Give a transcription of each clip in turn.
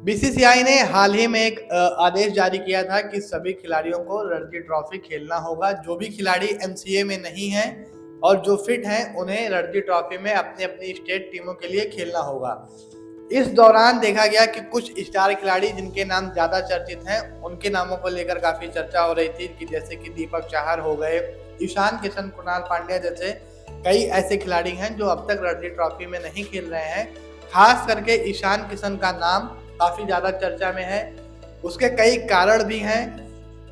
BCCI ने हाल ही में एक आदेश जारी किया था कि सभी खिलाड़ियों को रणजी ट्रॉफी खेलना होगा। जो भी खिलाड़ी एमसीए में नहीं हैं और जो फिट हैं उन्हें रणजी ट्रॉफी में अपनी अपनी स्टेट टीमों के लिए खेलना होगा। इस दौरान देखा गया कि कुछ स्टार खिलाड़ी जिनके नाम ज़्यादा चर्चित हैं उनके नामों को लेकर काफ़ी चर्चा हो रही थी कि जैसे कि दीपक चाहर हो गए, ईशान किशन, कुणाल पांड्या जैसे कई ऐसे खिलाड़ी हैं जो अब तक रणजी ट्रॉफी में नहीं खेल रहे हैं। खास करके ईशान किशन का नाम काफ़ी ज़्यादा चर्चा में है। उसके कई कारण भी हैं।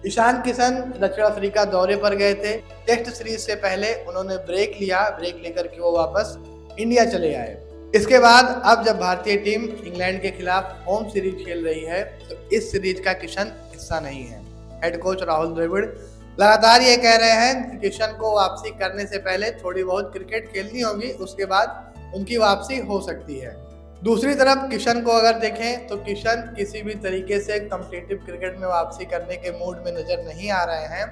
ईशान किशन दक्षिण अफ्रीका दौरे पर गए थे। टेस्ट सीरीज से पहले उन्होंने ब्रेक लेकर के वो वापस इंडिया चले आए। इसके बाद अब जब भारतीय टीम इंग्लैंड के खिलाफ होम सीरीज खेल रही है तो इस सीरीज का किशन हिस्सा नहीं है। हेड कोच राहुल द्रविड़ लगातार ये कह रहे हैं कि किशन को वापसी करने से पहले थोड़ी बहुत क्रिकेट खेलनी होगी, उसके बाद उनकी वापसी हो सकती है। दूसरी तरफ किशन को अगर देखें तो किशन किसी भी तरीके से कॉम्पिटिटिव क्रिकेट में वापसी करने के मूड में नजर नहीं आ रहे हैं।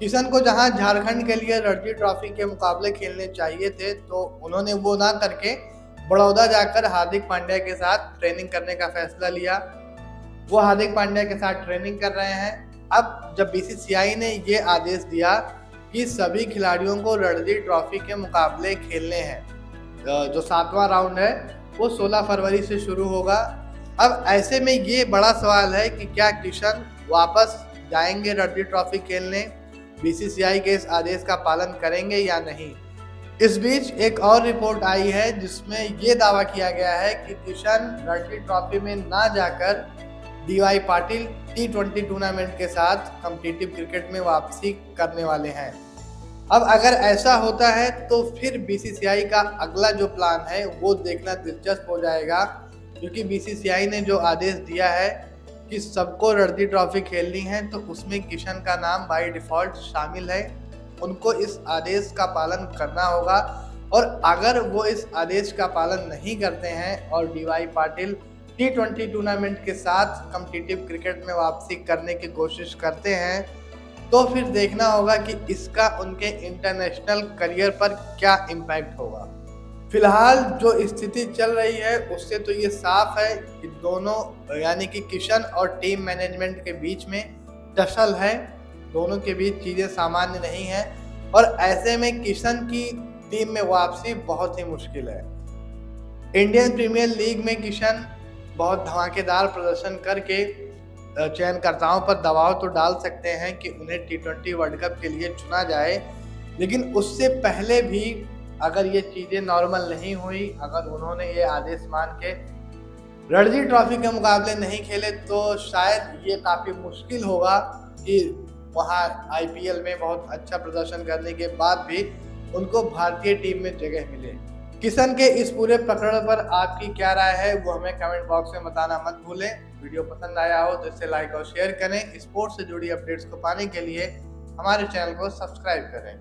किशन को जहां झारखंड के लिए रणजी ट्रॉफी के मुकाबले खेलने चाहिए थे तो उन्होंने वो ना करके बड़ौदा जाकर हार्दिक पांड्या के साथ ट्रेनिंग करने का फैसला लिया। वो हार्दिक पांड्या के साथ ट्रेनिंग कर रहे हैं। अब जब बीसीसीआई ने ये आदेश दिया कि सभी खिलाड़ियों को रणजी ट्रॉफी के मुकाबले खेलने हैं, जो 7वां राउंड है वो 16 फरवरी से शुरू होगा। अब ऐसे में ये बड़ा सवाल है कि क्या किशन वापस जाएंगे रणजी ट्रॉफी खेलने, बीसीसीआई के इस आदेश का पालन करेंगे या नहीं। इस बीच एक और रिपोर्ट आई है जिसमें ये दावा किया गया है कि किशन रणजी ट्रॉफी में ना जाकर डीवाई पाटिल T20 टूर्नामेंट के साथ कॉम्पिटिटिव क्रिकेट में वापसी करने वाले हैं। अब अगर ऐसा होता है तो फिर बीसीसीआई का अगला जो प्लान है वो देखना दिलचस्प हो जाएगा, क्योंकि बीसीसीआई ने जो आदेश दिया है कि सबको रणजी ट्रॉफी खेलनी है तो उसमें किशन का नाम बाय डिफ़ॉल्ट शामिल है। उनको इस आदेश का पालन करना होगा और अगर वो इस आदेश का पालन नहीं करते हैं और डीवाई पाटिल T20 टूर्नामेंट के साथ कॉम्पिटिटिव क्रिकेट में वापसी करने की कोशिश करते हैं तो फिर देखना होगा कि इसका उनके इंटरनेशनल करियर पर क्या इम्पैक्ट होगा। फिलहाल जो स्थिति चल रही है उससे तो ये साफ है कि दोनों यानी कि किशन और टीम मैनेजमेंट के बीच में टसल है, दोनों के बीच चीज़ें सामान्य नहीं हैं और ऐसे में किशन की टीम में वापसी बहुत ही मुश्किल है। इंडियन प्रीमियर लीग में किशन बहुत धमाकेदार प्रदर्शन करके चयनकर्ताओं पर दबाव तो डाल सकते हैं कि उन्हें T20 वर्ल्ड कप के लिए चुना जाए, लेकिन उससे पहले भी अगर ये चीज़ें नॉर्मल नहीं हुई, अगर उन्होंने ये आदेश मान के रणजी ट्रॉफी के मुकाबले नहीं खेले तो शायद ये काफ़ी मुश्किल होगा कि वहाँ आईपीएल में बहुत अच्छा प्रदर्शन करने के बाद भी उनको भारतीय टीम में जगह मिले। किशन के इस पूरे प्रकरण पर आपकी क्या राय है वो हमें कमेंट बॉक्स में बताना मत भूलें। वीडियो पसंद आया हो तो इसे लाइक और शेयर करें। स्पोर्ट्स से जुड़ी अपडेट्स को पाने के लिए हमारे चैनल को सब्सक्राइब करें।